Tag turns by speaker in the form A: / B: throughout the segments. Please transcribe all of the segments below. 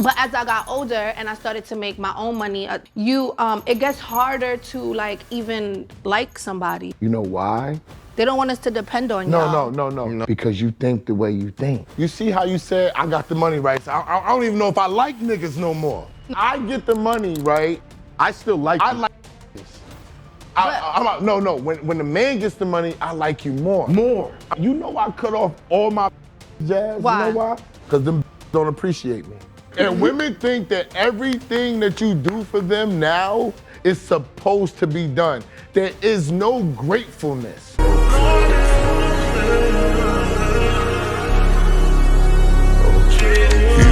A: But as I got older and I started to make my own money, it gets harder to like even like somebody.
B: You know why?
A: They don't want us to depend on y'all.
B: No. Because you think the way you think. You see how you said, I got the money, right? So I don't even know if I like niggas no more. I get the money, right?
C: I still like you.
B: I like no. When the man gets the money, I like you more. More. You know I cut off all my Jazz.
A: Why?
B: You know why? Because them don't appreciate me. And women think that everything that you do for them now is supposed to be done. There is no gratefulness.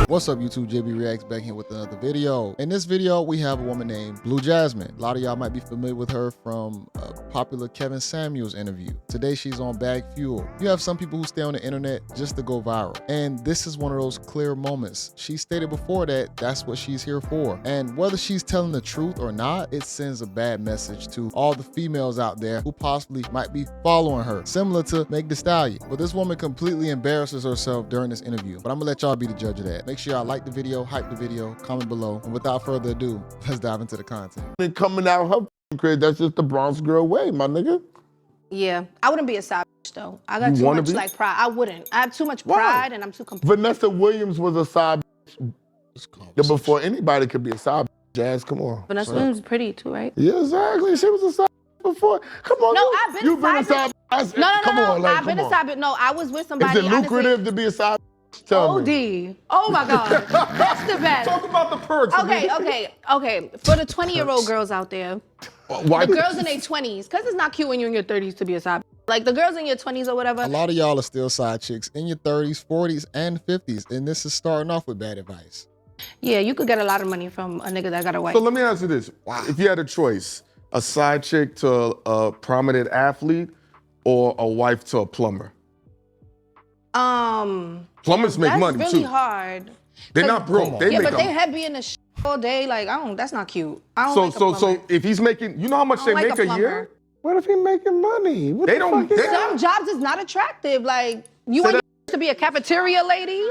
D: What's up YouTube, JayBReacts back here with another video. In this video, we have a woman named Blue Jasmin. A lot of y'all might be familiar with her from a popular Kevin Samuels interview. Today, she's on Bag Fuel. You have some people who stay on the internet just to go viral. And this is one of those clear moments. She stated before that that's what she's here for. And whether she's telling the truth or not, it sends a bad message to all the females out there who possibly might be following her, similar to Meg Thee Stallion. But this woman completely embarrasses herself during this interview. But I'm gonna let y'all be the judge of that. Make sure y'all like the video, hype the video, comment below. And without further ado, let's dive into the content.
B: And coming out her crib, that's just the Bronx girl way, my nigga.
A: Yeah, I wouldn't be a side bitch though. I got too much like pride. I wouldn't. I have too much pride and I'm too complete.
B: Vanessa Williams was a side bitch before anybody could be a side bitch. Jazz, come on.
A: Vanessa Williams is pretty too, right?
B: Yeah, exactly. She was a side bitch before. Come on.
A: No, I've been a side bitch. No,
B: come on, like,
A: I've been a side bitch. No, I was with somebody.
B: Is it lucrative to be a side bitch? Tell me.
A: Oh my God, that's the best.
C: Talk about the perks.
A: Okay. For the 20-year-old girls out there, the girls in their 20s, because it's not cute when you're in your 30s to be a side bitch. Like the girls in your 20s or whatever.
D: A lot of y'all are still side chicks in your 30s, 40s, and 50s. And this is starting off with bad advice.
A: Yeah, you could get a lot of money from a nigga that got a wife.
C: So let me ask you this. Wow. If you had a choice, a side chick to a prominent athlete or a wife to a plumber? Plumbers make money too.
A: That's really hard.
C: They're not broke. They make
A: but they have being a all day. Like, that's not cute. I don't like a plumber.
C: So if he's making, you know how much they make a year?
B: What if he making money?
C: They don't.
A: Some jobs is not attractive. Like, you want to be a cafeteria lady?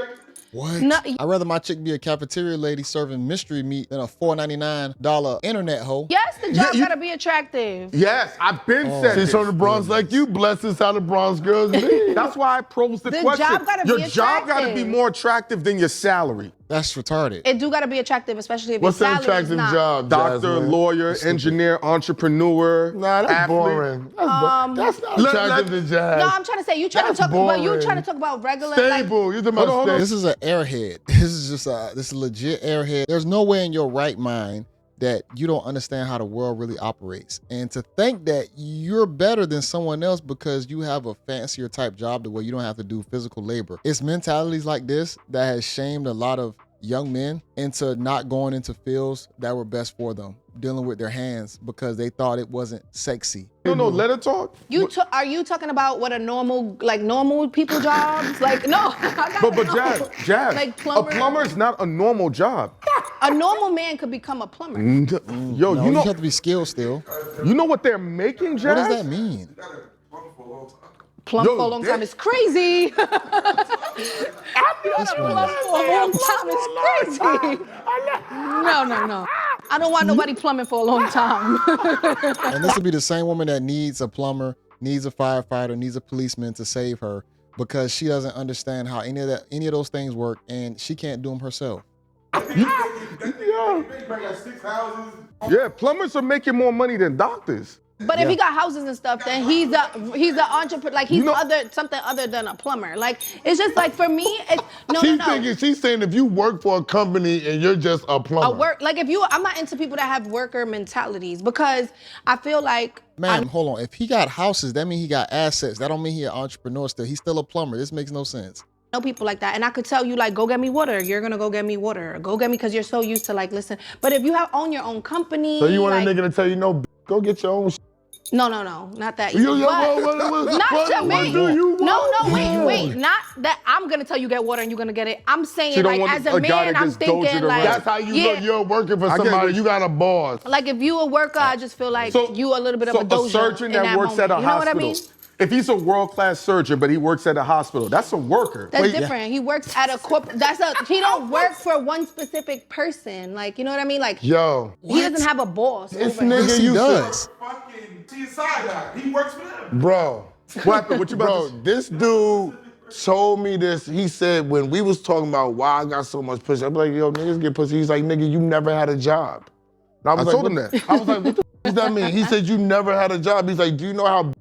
D: What? No, I'd rather my chick be a cafeteria lady serving mystery meat than a $4.99 internet hoe.
A: Yes, the job gotta be attractive.
C: Yes, I've been said
B: she's from the Bronx like you. Bless us how the Bronx girls be.
C: That's why I posed the question.
A: Job gotta
C: your
A: be
C: job gotta be more attractive than your salary.
D: That's retarded.
A: It do gotta be attractive, especially if
B: what's
A: your
B: an
A: salary is
B: attractive
A: not.
B: job?
C: Doctor,
B: Jasmine?
C: lawyer, engineer, entrepreneur.
B: Nah, that's
C: athlete.
B: boring. That's not attractive to Jazz.
A: No, I'm trying to say you trying to talk about regular
B: stable.
A: Like,
B: You're talking about stable.
D: This is an airhead. This is just this is legit airhead. There's no way in your right mind that you don't understand how the world really operates. And to think that you're better than someone else because you have a fancier type job to where you don't have to do physical labor. It's mentalities like this that has shamed a lot of young men into not going into fields that were best for them, dealing with their hands because they thought it wasn't sexy.
C: No, let her talk.
A: Are you talking about what a normal people jobs? Like, no.
C: But Jazz,
A: like plumber?
C: A plumber is not a normal job.
A: A normal man could become a plumber.
D: Yo, you have to be skilled still.
C: You know what they're making, Jazz?
D: What does that mean?
A: Plumb for a long time is crazy. Plumb for a long time is crazy. No. I don't want nobody plumbing for a long time.
D: And this would be the same woman that needs a plumber, needs a firefighter, needs a policeman to save her because she doesn't understand how any of those things work and she can't do them herself.
C: Yeah, plumbers are making more money than doctors.
A: But if he got houses and stuff, then he's the entrepreneur. Like he's something other than a plumber. Like it's just like for me, it's
B: She's saying if you work for a company and you're just a plumber.
A: I'm not into people that have worker mentalities because I feel like.
D: Man, hold on. If he got houses, that means he got assets. That don't mean he an entrepreneur still. He's still a plumber. This makes no sense.
A: Know people like that, and I could tell you like, go get me water. You're gonna go get me water. Or go get me because you're so used to like listen. But if you own your own company,
B: so you want a nigga to tell you no, go get your own.
A: No, not that easy. Not to me. No, wait. Not that I'm gonna tell you get water and you're gonna get it. I'm saying like as a man, I'm thinking like
B: that's how you look. You're working for somebody. You got a boss.
A: Like if you a worker, I just feel like you a little bit of a dojo.
C: So a surgeon that works at a hospital.
A: You know what I mean?
C: If he's a world-class surgeon, but he works at a hospital, that's a worker.
A: That's different. He works at a corporate. He don't work for one specific person. Like, you know what I mean? Like,
B: Yo,
A: he doesn't have a boss.
B: this
A: over him.
B: nigga
D: Yes, he
B: used
D: does.
E: Fucking CSI guy. He works for them.
B: Bro.
C: What happened? What you about
B: Bro,
C: to say?
B: this dude told me this. He said when we was talking about why I got so much pussy, I'm like, yo, niggas get pussy. He's like, nigga, you never had a job. And
C: I told him that.
B: I was like, what the does that mean? He said, you never had a job. He's like, do you know how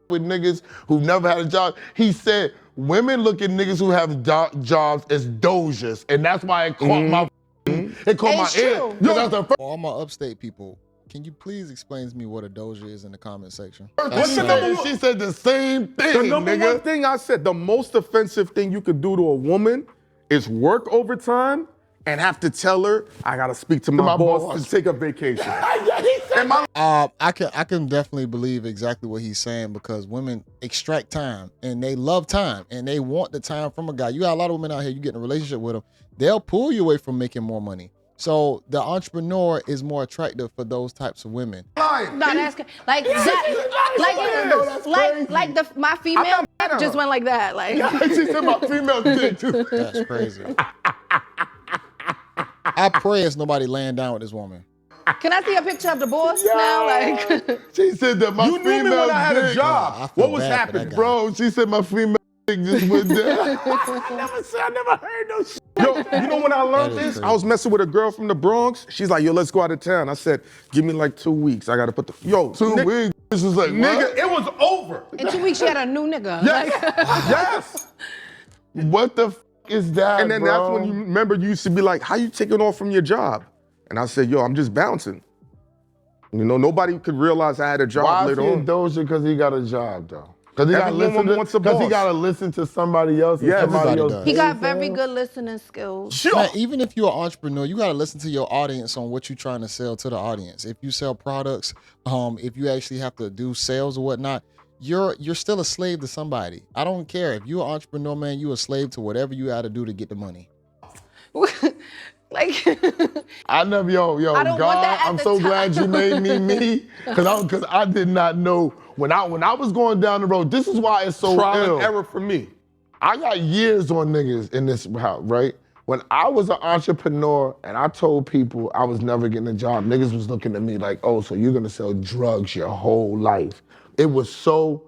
B: with niggas who never had a job? He said, women look at niggas who have jobs as dojas, and that's why it caught my it caught my ear.
A: true.
B: Yo, that's the first.
D: For all my upstate people, can you please explain to me what a doja is in the comment section?
C: What's the number one?
B: She said the same thing,
C: The number
B: nigga.
C: one thing I said, the most offensive thing you could do to a woman is work overtime and have to tell her, I gotta speak to my boss to take a vacation.
D: I can definitely believe exactly what he's saying because women extract time and they love time and they want the time from a guy. You got a lot of women out here, you get in a relationship with them, they'll pull you away from making more money. So the entrepreneur is more attractive for those types of women.
A: No, that's like that. Like my female just went like that. Like
B: She said my female dick too.
D: That's crazy. I pray it's nobody laying down with this woman.
A: Can I see a picture of the boss now? Like,
B: She said that my
C: You knew me
B: female
C: when I had a
B: dick.
D: I
C: job.
D: feel
C: What was
D: bad for that
C: happening,
D: guy.
C: bro?
B: Bro, she said my female dick just went down. I never heard no shit.
C: Yo, you know when I learned
D: That is
C: this?
D: crazy.
C: I was messing with a girl from the Bronx. She's like, yo, let's go out of town. I said, give me like 2 weeks. I gotta put the, yo,
B: 2 weeks. This was like,
C: nigga,
B: what?
C: it was over.
A: in 2 weeks she had a new nigga.
C: Yes,
A: Like,
C: yes.
B: What the f is that,
C: And then
B: bro?
C: that's when you remember you used to be like, how you taking off from your job? And I said, yo, I'm just bouncing. You know, nobody could realize I had a job
B: Why is
C: later
B: he a
C: on.
B: doja? Because he got a job, though. Because he
C: Every
B: got to
C: woman
B: listen
C: wants a
B: to. Because he
C: boss.
B: got to listen to somebody else. And
C: Yeah,
B: somebody
D: everybody
B: else
D: does.
A: he
B: pays
A: got
B: him.
A: very good listening skills.
C: Sure.
D: Man, even if you're an entrepreneur, you got to listen to your audience on what you're trying to sell to the audience. If you sell products, if you actually have to do sales or whatnot, you're still a slave to somebody. I don't care. If you're an entrepreneur, man, you're a slave to whatever you got to do to get the money.
A: Like,
B: I never, yo,
A: I don't want
B: God,
A: that at
B: I'm
A: the
B: so
A: time.
B: glad you made me, because I did not know when I was going down the road. This is why it's so
C: Trial
B: ill.
C: and error for me.
B: I got years on niggas in this house, right? When I was an entrepreneur and I told people I was never getting a job, niggas was looking at me like, oh, so you're gonna sell drugs your whole life. It was so,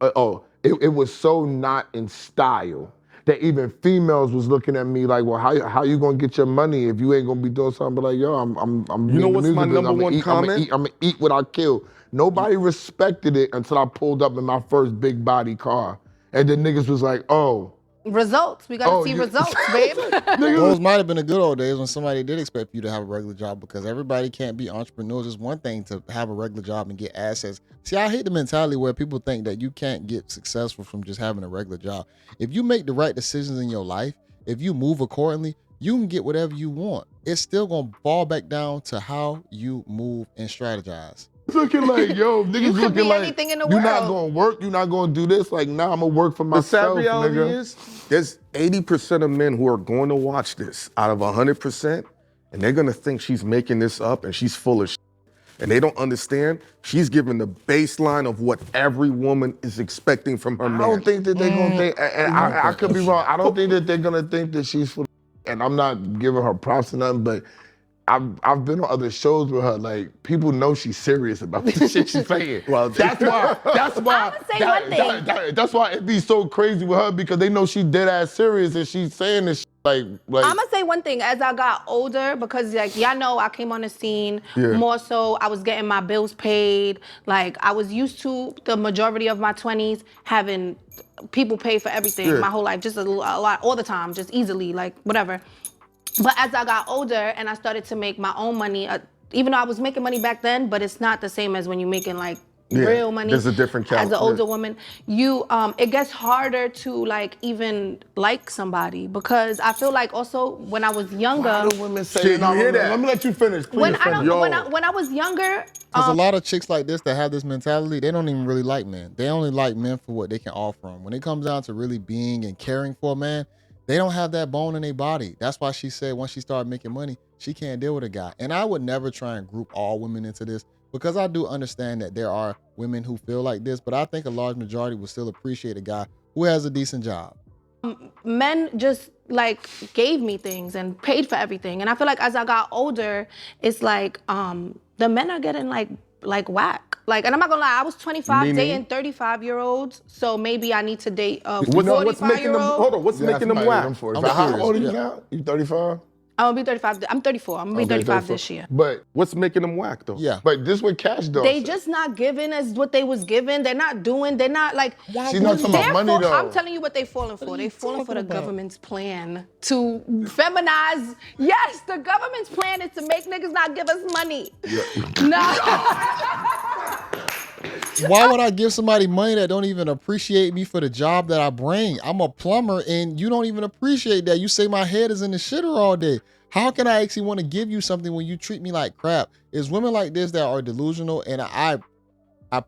B: it was so not in style that even females was looking at me like, well, how you gonna get your money if you ain't gonna be doing something? But like, yo, I'm
C: You know
B: in the
C: what's my
B: music business.
C: number one comment?
B: I'm gonna eat what I kill. Nobody respected it until I pulled up in my first big body car. And then niggas was like, oh.
A: results. We gotta see results, babe.
D: Those might have been the good old days when somebody did expect you to have a regular job because everybody can't be entrepreneurs. It's one thing to have a regular job and get assets. See, I hate the mentality where people think that you can't get successful from just having a regular job. If you make the right decisions in your life, if you move accordingly, you can get whatever you want. It's still gonna fall back down to how you move and strategize.
B: Looking like, yo, niggas
A: could
B: looking
A: be
B: like,
A: anything in the
B: you're not
A: world.
B: gonna work, you're not gonna do this. Like, nah, I'm gonna work for
C: The sad
B: myself,
C: reality
B: nigga.
C: is, there's 80% of men who are going to watch this out of 100%, and they're gonna think she's making this up and she's full of shit. And they don't understand, she's giving the baseline of what every woman is expecting from her
B: I
C: man.
B: don't think that they're gonna think, and I could be wrong. I don't think that they're gonna think that she's full of and I'm not giving her props or nothing, but I've been on other shows with her. Like, people know she's serious about the shit she's saying.
C: Well,
B: that's why
A: I'ma say one thing.
B: that's why it be so crazy with her, because they know she dead ass serious and she's saying this shit like
A: I'm gonna say one thing. As I got older, because like y'all know, I came on the scene more so. I was getting my bills paid. Like I was used to the majority of my 20s having people pay for everything my whole life, just a lot, all the time, just easily, like whatever. But as I got older and I started to make my own money, even though I was making money back then, but it's not the same as when you're making like real money.
C: There's a different
A: As an
C: calculus.
A: older woman, you it gets harder to like even like somebody, because I feel like also when I was younger,
B: Why do women say
C: Shit, you hear that?
B: Let me let you finish, please.
A: when I
B: finish.
A: don't, when I was younger,
D: Because a lot of chicks like this that have this mentality, they don't even really like men. They only like men for what they can offer them. When it comes down to really being and caring for a man, they don't have that bone in their body. That's why she said once she started making money, she can't deal with a guy. And I would never try and group all women into this. because I do understand that there are women who feel like this, but I think a large majority will still appreciate a guy who has a decent job.
A: Men just like gave me things and paid for everything, and I feel like as I got older, it's like the men are getting like whack. Like, and I'm not gonna lie, I was 25 dating 35-year-olds, so maybe I need to date a 45-year-old.
C: Hold on, what's making them whack?
B: How old are you now? You 35?
A: I'm gonna be 35. I'm 34. I'm gonna be 35 this year.
B: But
C: what's making them whack though?
D: Yeah.
B: But this what Cash does.
A: They just not giving as what they was given. They're not doing. They're not like.
B: She's not talking about money though.
A: I'm telling you what they falling for. They falling for the government's plan to feminize. Yes, the government's plan is to make niggas not give us money. No.
D: Why would I give somebody money that don't even appreciate me for the job that I bring? I'm a plumber and you don't even appreciate that. You say my head is in the shitter all day. How can I actually want to give you something when you treat me like crap? It's women like this that are delusional, and I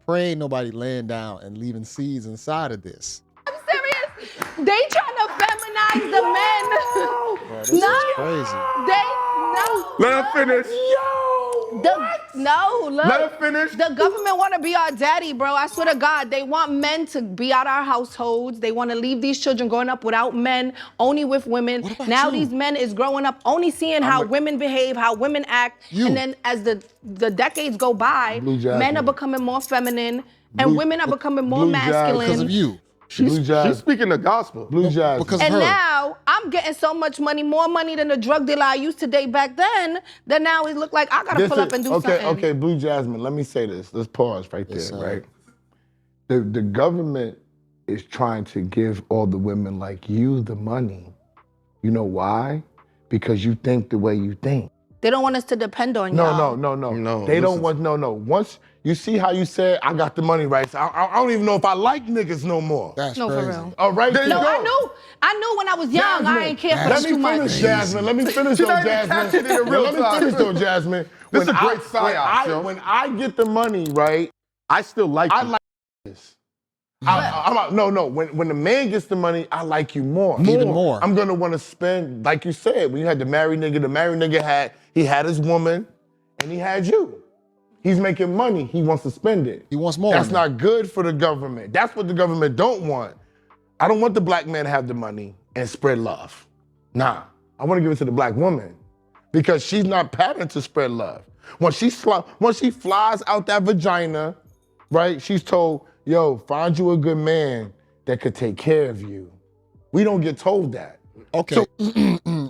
D: pray ain't nobody laying down and leaving seeds inside of this.
A: I'm serious. They trying to feminize the men.
D: Bro, this is crazy.
C: Let her finish. Let her finish.
A: The government want to be our daddy, bro. I swear to God, they want men to be out our households. They want to leave these children growing up without men, only with women. Now these men is growing up only seeing how women behave, how women act, and then as the decades go by, men are becoming more feminine, and women are becoming more masculine.
D: Because of you.
C: She's speaking the gospel.
B: Blue Jasmin.
D: Because
A: and
D: of her.
A: now I'm getting so much money, more money than the drug dealer I used to date back then, that now it look like I gotta pull up and do something.
B: Okay, Blue Jasmin, let me say this. Let's pause right there, right? The government is trying to give all the women like you the money. You know why? Because you think the way you think.
A: They don't want us to depend on y'all.
B: No. They don't want, Once you see how you said, I got the money right, so I don't even know if I like niggas no more.
D: That's
A: no,
D: crazy.
A: for real.
B: All right,
A: No, I knew when I was young,
B: Jasmin,
A: I ain't care for too much.
B: Let me finish though, Jasmin. Let me finish though, Jasmin.
C: This is a great psyop, yo.
B: When I get the money, right,
C: I still like you.
B: I like this. When the man gets the money, I like you more.
D: Even more.
B: I'm gonna want to spend, like you said, when you had the married nigga had his woman, and he had you. He's making money. He wants to spend it.
D: He wants more.
B: That's not good for the government. That's what the government don't want. I don't want the black man to have the money and spread love. Nah, I want to give it to the black woman because she's not patterned to spread love. Once she flies out that vagina, right? She's told, yo, find you a good man that could take care of you. We don't get told that.
D: Okay, so,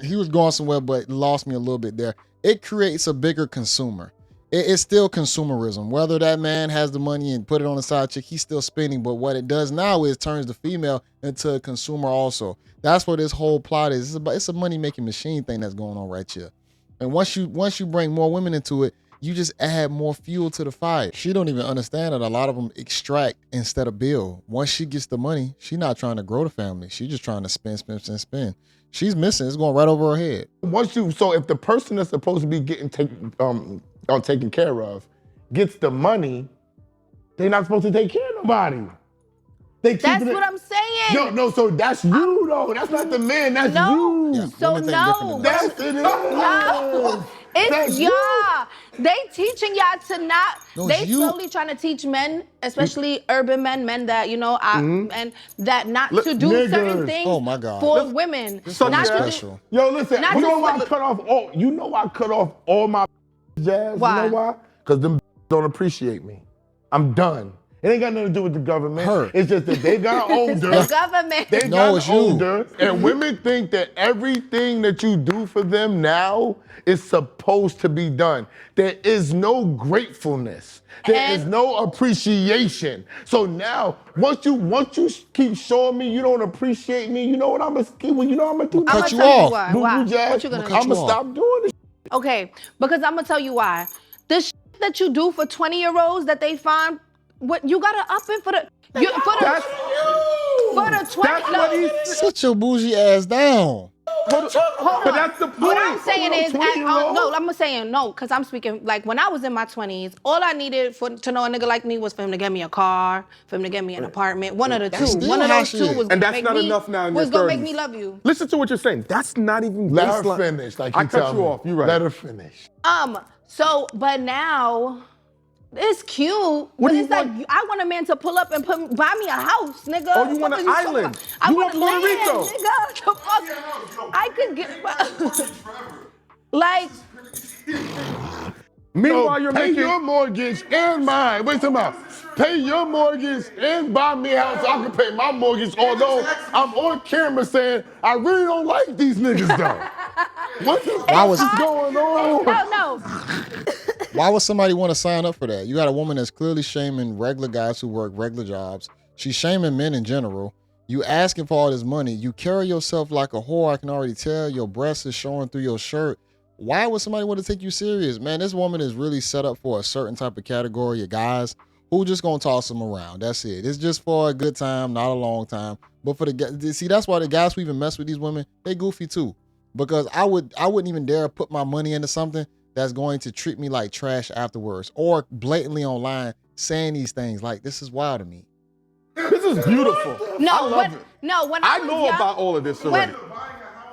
D: he was going somewhere, but lost me a little bit there. It creates a bigger consumer. It's still consumerism. Whether that man has the money and put it on the side chick, he's still spending. But what it does now is turns the female into a consumer also. That's what this whole plot is. It's a money-making machine thing that's going on right here. And once you bring more women into it, you just add more fuel to the fire. She don't even understand that a lot of them extract instead of build. Once she gets the money, she's not trying to grow the family. She's just trying to spend. She's missing. It's going right over her head.
B: So if the person that's supposed to be getting taken care of gets the money, they're not supposed to take care of nobody.
A: That's what I'm saying.
B: No, so that's you though. That's not the man, that's you.
D: Yeah,
A: So no.
B: That's it.
A: No. It's y'all. They teaching y'all to not,
D: No,
A: they
D: you.
A: slowly trying to teach men, especially urban men that, and that not to do
B: niggas.
A: certain things
D: Oh my God.
A: for women.
D: So
A: Not to do,
D: special.
B: Yo, listen,
A: Not
B: you know
A: just
B: why
A: for
B: I
A: the-
B: cut off all, all my jazz?
A: Why?
B: You know why? Because them don't appreciate me. I'm done. It ain't got nothing to do with the government.
D: Her.
B: It's just that they got older.
A: the government.
B: They
D: No,
B: got
D: it's you.
B: older, and women think that everything that you do for them now is supposed to be done. There is no gratefulness. There is no appreciation. So now, once you keep showing me you don't appreciate me, you know what I'm gonna do?
A: I'ma
D: cut you
A: tell
D: off.
A: you why.
B: Boo-boo
A: Why?
B: Jazz,
A: What you gonna do?
B: I'm gonna
D: you off.
B: stop doing this.
A: Okay, because I'm gonna tell you why. This that you do for 20-year-olds that they find, what you gotta up it for the for the 20.
C: That's what he said.
D: Sit your bougie ass down.
A: Hold
C: But
A: on.
C: that's the point.
A: What I'm saying is,
B: no,
A: I'm saying no, because I'm speaking, like when I was in my 20s, all I needed to know a nigga like me was for him to get me a car, for him to get me an apartment, one of the two.
D: still
A: One of
D: how
A: those
D: she
A: two
D: is.
A: was
C: And
A: gonna
C: that's
A: make
C: not
A: me,
C: enough now in
A: was
C: your
A: gonna make
C: 30s.
A: me love you.
C: Listen to what you're saying. That's not even
B: Let her
C: baseline.
B: finish, like you
C: I
B: tell
C: cut you
B: me.
C: off. You're right.
B: Let her finish.
A: So, but now, It's cute,
C: What
A: but
C: do you
A: it's like
C: want?
A: I want a man to pull up and buy me a house, nigga.
C: Oh, you want
A: What
C: an
A: are talking
C: island?
A: about? I
C: You
A: want
C: want Puerto
A: land,
C: Rico?
A: nigga. The fuck? I could get like.
C: Meanwhile, you're
B: pay
C: making.
B: your mortgage and mine. Wait a minute. Pay your mortgage and buy me a house so I can pay my mortgage. Although I'm on camera saying I really don't like these niggas though. What the fuck is going on?
A: No.
D: Why would somebody want to sign up for that? You got a woman that's clearly shaming regular guys who work regular jobs. She's shaming men in general. You asking for all this money. You carry yourself like a whore. I can already tell. Your breasts is showing through your shirt. Why would somebody want to take you serious? Man, this woman is really set up for a certain type of category of guys who just gonna toss them around. That's it. It's just for a good time, not a long time. But for the guys, see, that's why the guys who even mess with these women, they goofy too. Because I wouldn't even dare put my money into something that's going to treat me like trash afterwards, or blatantly online saying these things. Like, this is wild to me.
C: This is beautiful.
A: No,
C: I love it.
A: when I was
C: know
A: young,
C: about all of this already.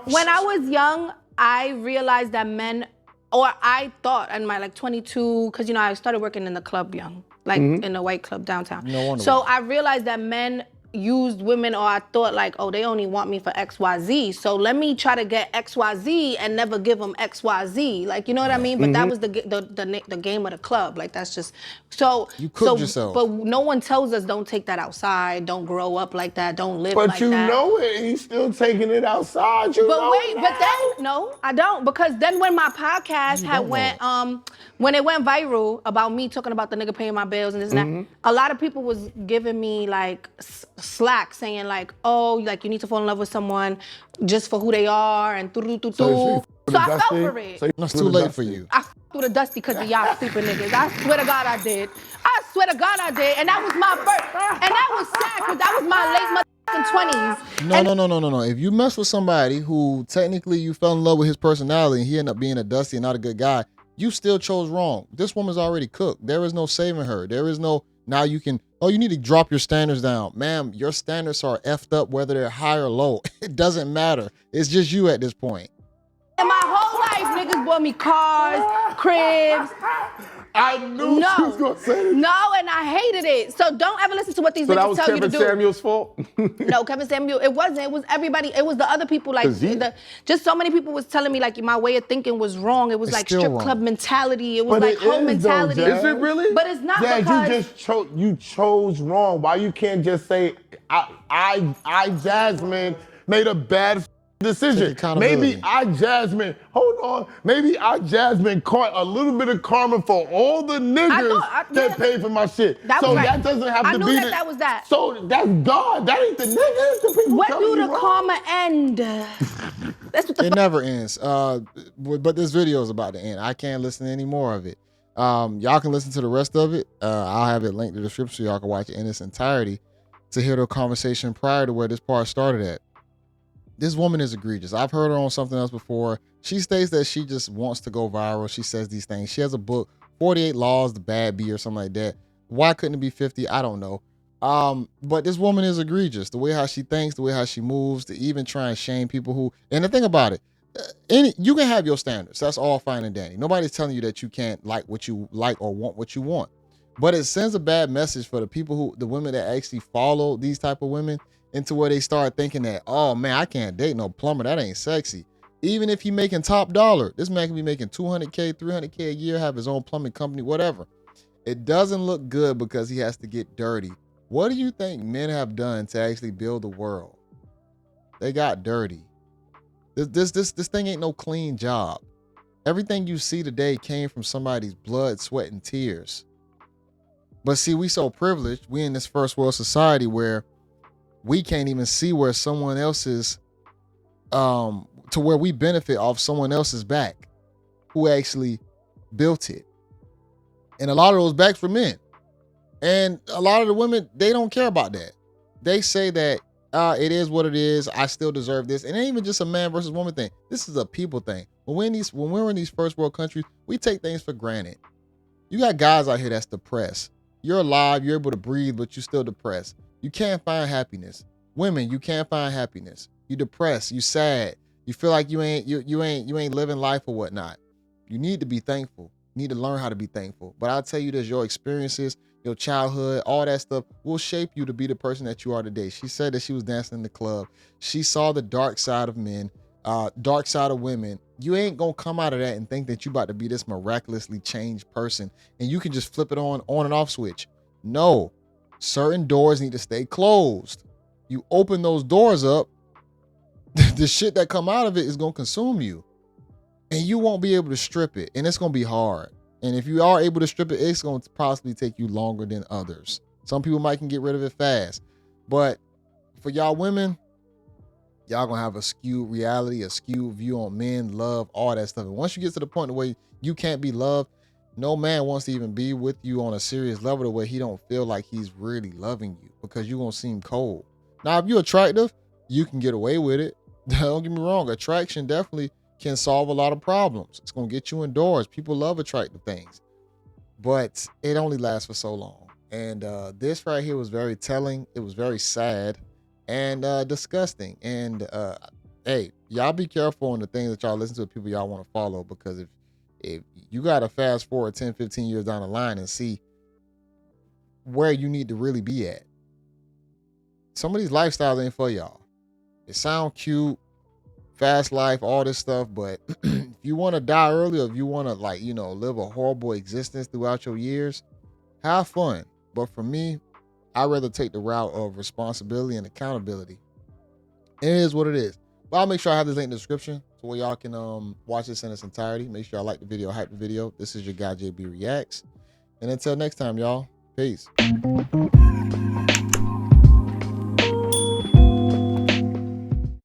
A: When I was young, I realized that men, or I thought in my like 22, because you know I started working in the club young, like in a white club downtown.
D: No wonder
A: So
D: why.
A: I realized that men used women, or I thought like, oh, they only want me for XYZ. So let me try to get XYZ and never give them XYZ. Like, you know what I mean? But that was the game of the club. Like, that's just so.
D: You cooked yourself.
A: But no one tells us don't take that outside. Don't grow up like that. Don't live
B: But
A: like
B: you
A: that.
B: know it, and you still taking it outside. You
A: But
B: know
A: wait,
B: it
A: but
B: now.
A: then no, I don't, because then when my podcast had went when it went viral about me talking about the nigga paying my bills and this and that, a lot of people was giving me like slack, saying like, oh, like you need to fall in love with someone just for who they are and do. So I fell for it.
D: It's too late for you.
A: I f***ed with a dusty because of y'all stupid niggas. I swear to God I did. I swear to God I did, and that was my first, and that was sad because that was my late 20s.
D: No. If you mess with somebody who technically you fell in love with his personality and he ended up being a dusty and not a good guy, you still chose wrong. This woman's already cooked. There is no saving her. There is no, now you can, oh, you need to drop your standards down. Ma'am, your standards are effed up whether they're high or low. It doesn't matter. It's just you at this point.
A: And my whole life, niggas bought me cars, cribs.
B: I knew she was gonna say this.
A: No, and I hated it. So don't ever listen to what these
C: So that
A: niggas
C: was
A: tell you to
C: Kevin
A: do.
C: Samuel's fault?
A: No, Kevin Samuel, it wasn't. It was everybody. It was the other people. Like, just so many people was telling me like my way of thinking was wrong. It was
D: It's
A: like
D: still
A: strip
D: wrong.
A: club mentality. It was
B: But
A: like
B: it
A: home
B: is, though,
A: mentality.
B: Jazz.
C: Is it really?
A: But it's not
B: Dad,
A: because
B: you chose wrong. Why you can't just say I Jasmine made a bad decision?
D: Take accountability.
B: Maybe I Jasmine caught a little bit of karma for all the niggas that paid for my shit.
A: That
B: So
A: was right.
B: that doesn't have
A: I
B: to
A: knew
B: be
A: that was that.
B: So that's God. That ain't the niggas. The people
A: when
B: telling
A: do
B: you
A: the
B: wrong.
A: karma end? That's what the
D: It never ends. But this video is about to end. I can't listen to any more of it. Y'all can listen to the rest of it. I'll have it linked in the description so y'all can watch it in its entirety to hear the conversation prior to where this part started at. This woman is egregious. I've heard her on something else before. She states that she just wants to go viral. She says these things. She has a book, 48 Laws, the Bad Bee or something like that. Why couldn't it be 50? I don't know. But this woman is egregious. The way how she thinks, the way how she moves, to even try and shame people who, and the thing about it, you can have your standards. That's all fine and dandy. Nobody's telling you that you can't like what you like or want what you want. But it sends a bad message for the women that actually follow these type of women, into where they start thinking that, oh man, I can't date no plumber. That ain't sexy. Even if he making top dollar, this man can be making 200K, 300K a year, have his own plumbing company, whatever. It doesn't look good because he has to get dirty. What do you think men have done to actually build the world? They got dirty. This thing ain't no clean job. Everything you see today came from somebody's blood, sweat, and tears. But see, we so privileged. We in this first world society where we can't even see where someone else's, to where we benefit off someone else's back who actually built it. And a lot of those backs were men. And a lot of the women, they don't care about that. They say that it is what it is. I still deserve this. And it ain't even just a man versus woman thing. This is a people thing. When we're in these first world countries, we take things for granted. You got guys out here that's depressed. You're alive, you're able to breathe, but you're still depressed. You can't find happiness. Women, you can't find happiness. You depressed, you sad. You feel like you ain't living life or whatnot. You need to be thankful. You need to learn how to be thankful. But I'll tell you this, your experiences, your childhood, all that stuff will shape you to be the person that you are today. She said that she was dancing in the club. She saw the dark side of men, dark side of women. You ain't gonna come out of that and think that you about to be this miraculously changed person and you can just flip it on and off switch. No, certain doors need to stay closed. You open those doors up, the shit that come out of it is gonna consume you. And you won't be able to strip it. And it's going to be hard. And if you are able to strip it, it's going to possibly take you longer than others. Some people might can get rid of it fast. But for y'all women, y'all going to have a skewed reality, a skewed view on men, love, all that stuff. And once you get to the point where you can't be loved, no man wants to even be with you on a serious level the way he don't feel like he's really loving you because you're going to seem cold. Now, if you're attractive, you can get away with it. Don't get me wrong. Attraction definitely can solve a lot of problems. It's going to get you indoors. People love attractive things, but it only lasts for so long. And this right here was very telling. It was very sad and disgusting. And hey, y'all be careful on the things that y'all listen to, people y'all want to follow, because if you got to fast forward 10, 15 years down the line and see where you need to really be at. Some of these lifestyles ain't for y'all. It sound cute, fast life, all this stuff, but if you want to die early, or if you want to live a horrible existence throughout your years, have fun. But for me, I'd rather take the route of responsibility and accountability. It is what it is. But I'll make sure I have this link in the description so where y'all can watch this in its entirety. Make sure y'all like the video, hype the video. This is your guy JayBReacts. And until next time, y'all, peace.